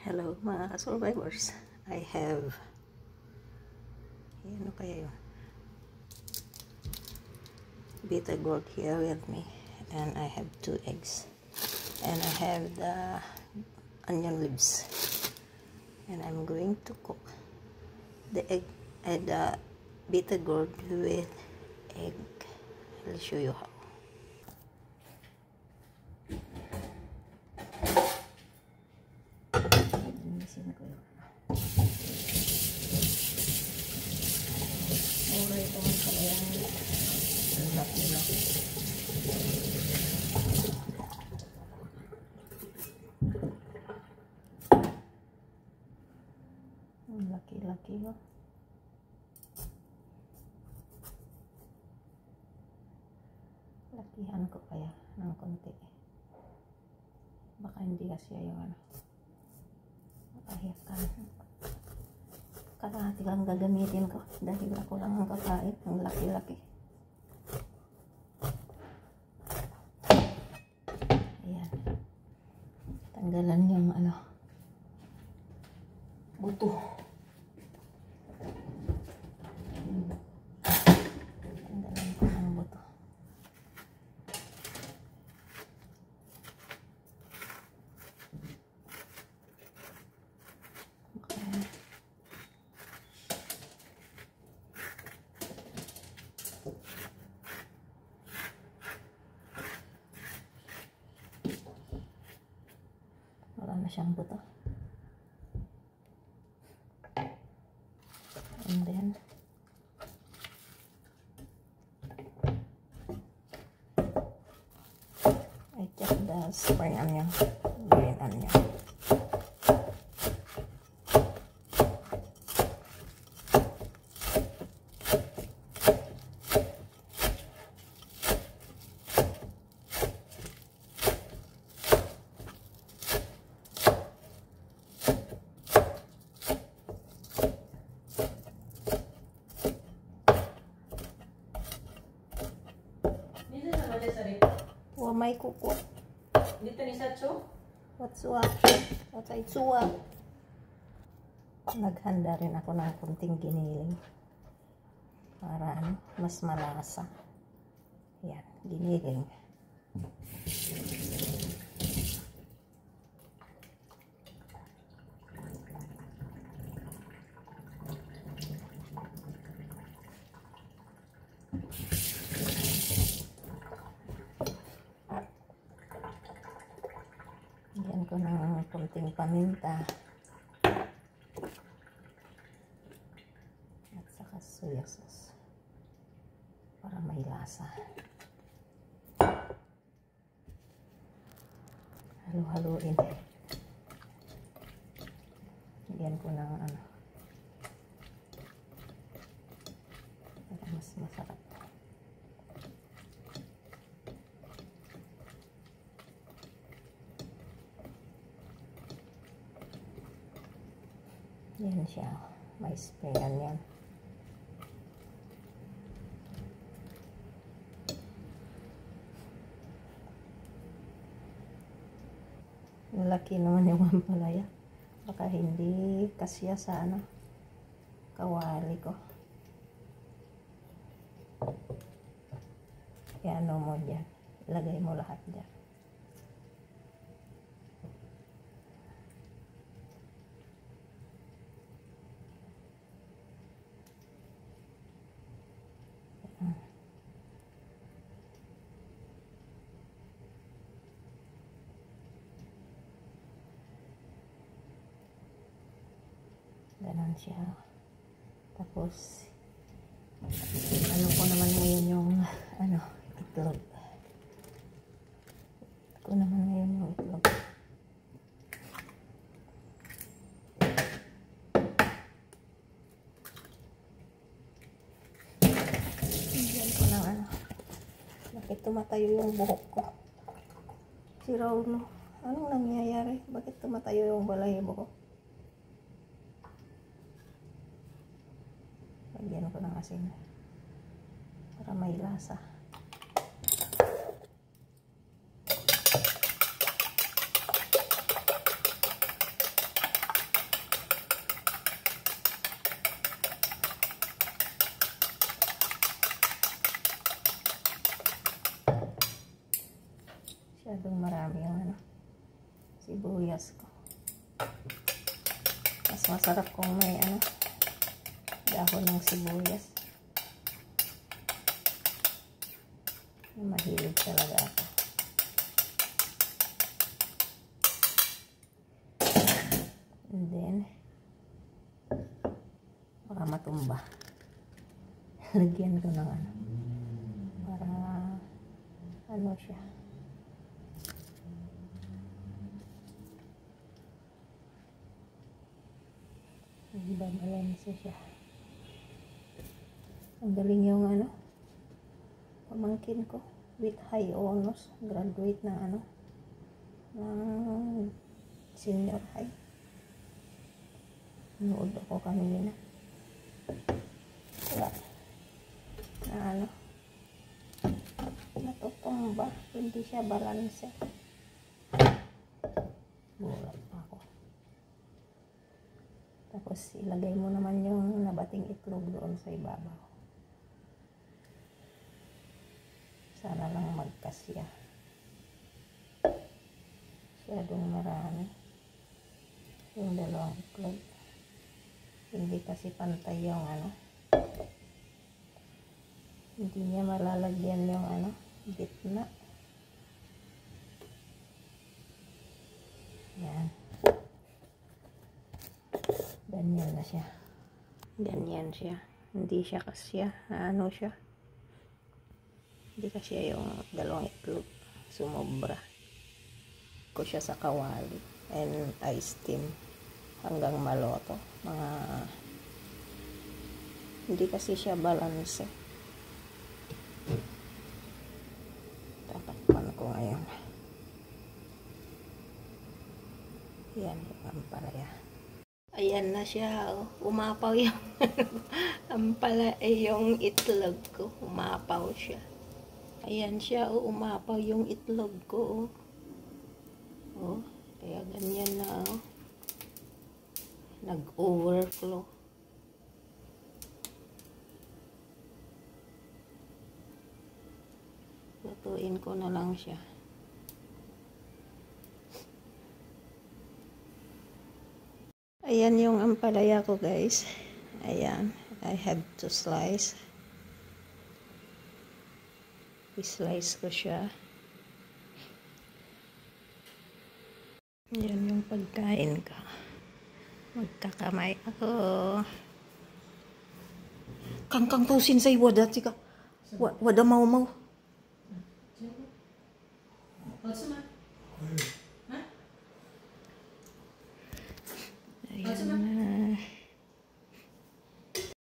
Hello mga survivors. I have ano kaya yun? Bitter gourd here with me, and I have 2 eggs, and I have the onion leaves, and I'm going to cook the egg and the bitter gourd with egg. I'll show you how. Linisin ko yun. Mura itong kalayan. Ang laki-laki. Ang laki-laki yun. Lakihan ko kaya ng konti. Baka hindi kasi yung ano. Makahiyakan. Kalahati lang gagamitin ko dahil ako lang ang kakain. Ang laki-laki. Ayan. Tanggalan yung ano, buto. Tanggalan ko ng buto. Wala na siyang buto. And then I check the spring onion, green onion. Wa may kuko. Dito ni Satso? Watsuwa. Watay tsuwa. Naghanda rin ako ng kunting giniling. Para ano, mas malasa. Yan, giniling. Lagyan ko ng kunting paminta at saka soya sauce para may lasa. Halo-haloin. Lagyan ko ng ano para mas masarap. Yan siya. May spring onion. Laki naman yung ampalaya. Baka hindi kasya sa ano, kawali ko. Yan mo dyan. Ilagay mo lahat dyan. Ganon siya. Tapos ano ko naman ngayon yung ano, itlog. Ko naman ngayon yung itlog. Diyan ko ng ano. Bakit tumatayo yung buhok ko? Si Raul, anong nangyayari? Bakit tumatayo yung balahibo ko? Lagyan ko ng asin para may lasa. Mas masarap kung may dahon ng sibuyas. Mahilig talaga ako. And then, baka matumba. Lagyan ko ng para siya. Babalansa siya. Ang galing yung pamangkin ko with high honors, graduate ng ng senior high. Nood ako kanina. Wala. Natutumba. Hindi siya balanse. Gulat pa ako. Tapos ilagay mo naman yung nabating itlog doon sa ibabaw. Sana lang magkasya. Masyadong marami. Yung dalawang itlog. Hindi kasi pantay yung hindi niya malalagyan yung gitna. Yan. Ganyan na siya. Ganyan siya. Hindi siya kasya. Siya. Hindi kasya yung dalawang itlog. Sumobra. Ko siya sa kawali. And I steam hanggang maloto. Hindi kasi siya balanse. Tatakpan ko ngayon. Yan yung ampalaya. Ayan na siya. Umapaw yung yung itlog ko. Umapaw siya. Ayan siya. Umapaw yung itlog ko. Kaya ganyan na. Nag-overflow. Lutuin ko na lang siya. Ayan yung ampalaya ko, guys. Ayan. I have to slice. I-slice ko siya. Ayan yung pagkain ko. Magkakamay ako. Kangkang tusin sa iwa dati ka. Wada mau. Ayan na.